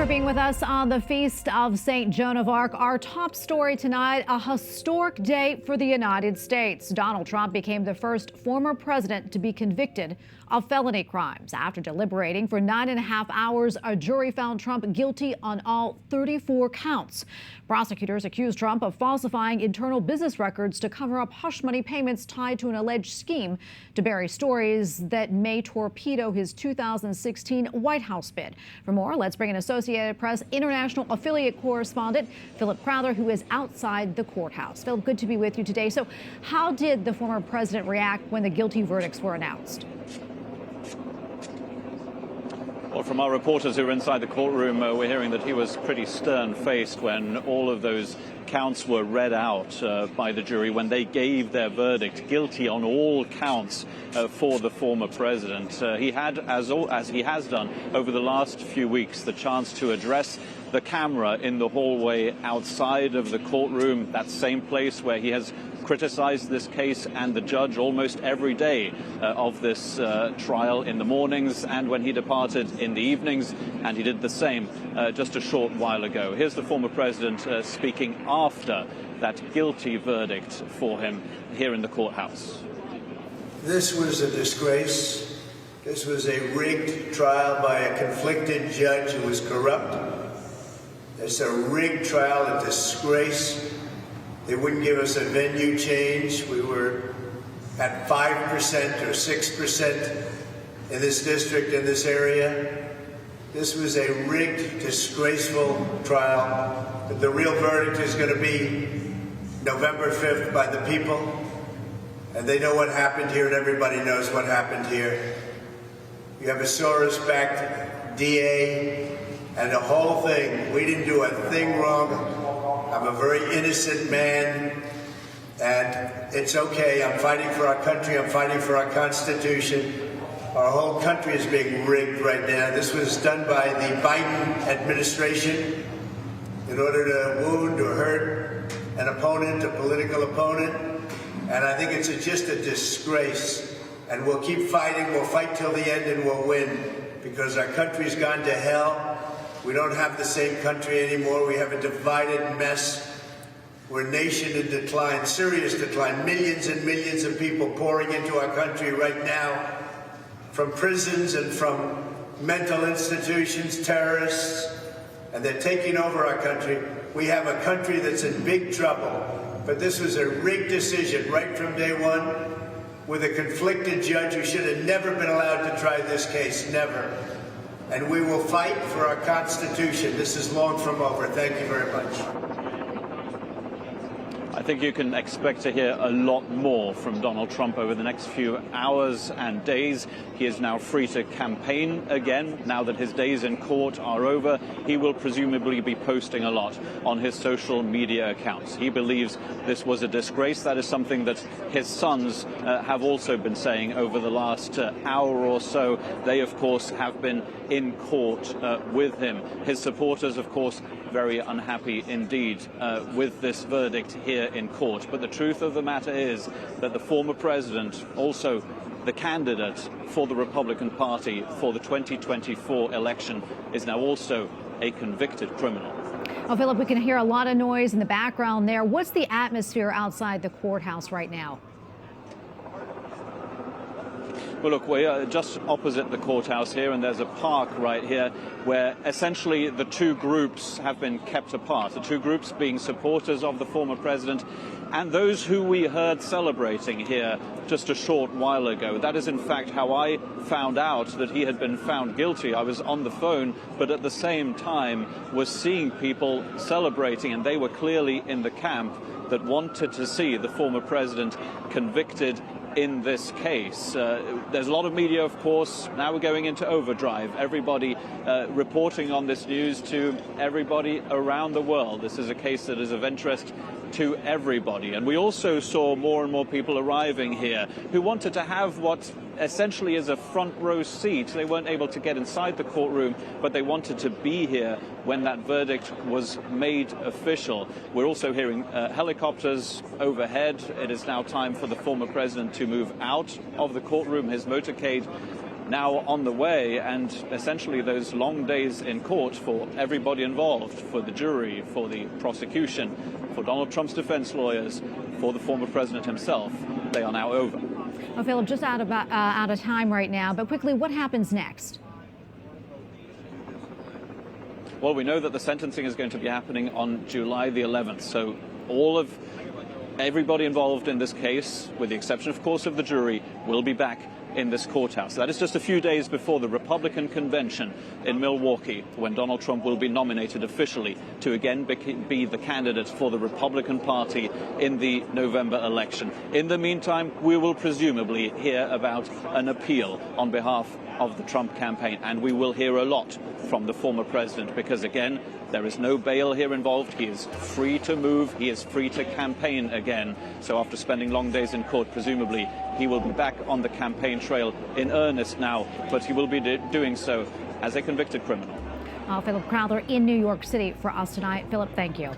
for being with us on the Feast of St. Joan of Arc. Our top story tonight, a historic day for the United States. Donald Trump became the first former president to be convicted of felony crimes. After deliberating for 9.5 hours, a jury found Trump guilty on all 34 counts. Prosecutors accused Trump of falsifying internal business records to cover up hush money payments tied to an alleged scheme to bury stories that may torpedo his 2016 White House bid. For more, let's bring in Associated Press international affiliate correspondent Philip Crowther, who is outside the courthouse. Philip, good to be with you today. So how did the former president react when the guilty verdicts were announced? Well, from our reporters who were inside the courtroom, we're hearing that he was pretty stern-faced when all of those counts were read out by the jury, when they gave their verdict guilty on all counts for the former president. He had, as he has done over the last few weeks, the chance to address the camera in the hallway outside of the courtroom, that same place where he has criticized this case and the judge almost every day of this trial, in the mornings and when he departed in the evenings, and he did the same just a short while ago. Here's the former president speaking after that guilty verdict for him here in the courthouse. This was a disgrace. This was a rigged trial by a conflicted judge who was corrupt. It's a rigged trial, a disgrace. They wouldn't give us a venue change. We were at 5% or 6% in this district, in this area. This was a rigged, disgraceful trial. But the real verdict is going to be November 5th by the people. And they know what happened here, and everybody knows what happened here. You have a Soros-backed DA and the whole thing. We didn't do a thing wrong. I'm a very innocent man, and it's okay. I'm fighting for our country. I'm fighting for our Constitution. Our whole country is being rigged right now. This was done by the Biden administration in order to wound or hurt an opponent, a political opponent. And I think it's just a disgrace. And we'll keep fighting. We'll fight till the end, and we'll win, because our country's gone to hell. We don't have the same country anymore. We have a divided mess. We're a nation in decline, serious decline. Millions and millions of people pouring into our country right now from prisons and from mental institutions, terrorists, and they're taking over our country. We have a country that's in big trouble. But this was a rigged decision right from day one, with a conflicted judge who should have never been allowed to try this case, never. And we will fight for our Constitution. This is long from over. Thank you very much. I think you can expect to hear a lot more from Donald Trump over the next few hours and days. He is now free to campaign again. Now that his days in court are over, he will presumably be posting a lot on his social media accounts. He believes this was a disgrace. That is something that his sons have also been saying over the last hour or so. They, of course, have been in court with him. His supporters, of course, very unhappy indeed with this verdict here in court. But the truth of the matter is that the former president, also the candidate for the Republican Party for the 2024 election, is now also a convicted criminal. Well, Philip, we can hear a lot of noise in the background there. What's the atmosphere outside the courthouse right now? Well, look, we are just opposite the courthouse here, and there's a park right here where essentially the two groups have been kept apart. The two groups being supporters of the former president and those who we heard celebrating here just a short while ago. That is, in fact, how I found out that he had been found guilty. I was on the phone, but at the same time was seeing people celebrating, and they were clearly in the camp that wanted to see the former president convicted in this case. There's a lot of media, of course. Now we're going into overdrive. Everybody reporting on this news to everybody around the world. This is a case that is of interest to everybody. And we also saw more and more people arriving here who wanted to have what essentially is a front row seat. They weren't able to get inside the courtroom, but they wanted to be here when that verdict was made official. We're also hearing helicopters overhead. It is now time for the former president to move out of the courtroom. His motorcade now on the way, and essentially those long days in court for everybody involved, for the jury, for the prosecution, for Donald Trump's defense lawyers, for the former president himself, they are now over. Well, Philip, just out of time right now, but quickly, what happens next? Well, we know that the sentencing is going to be happening on July the 11th, so everybody involved in this case, with the exception, of course, of the jury, will be back in this courthouse. That is just a few days before the Republican convention in Milwaukee, when Donald Trump will be nominated officially to again be the candidate for the Republican Party in the November election. In the meantime, we will presumably hear about an appeal on behalf of the Trump campaign, and we will hear a lot from the former president because, again, there is no bail here involved. He is free to move. He is free to campaign again. So after spending long days in court, presumably he will be back on the campaign trail in earnest now, but he will be doing so as a convicted criminal. Philip Crowther in New York City for us tonight. Philip, thank you.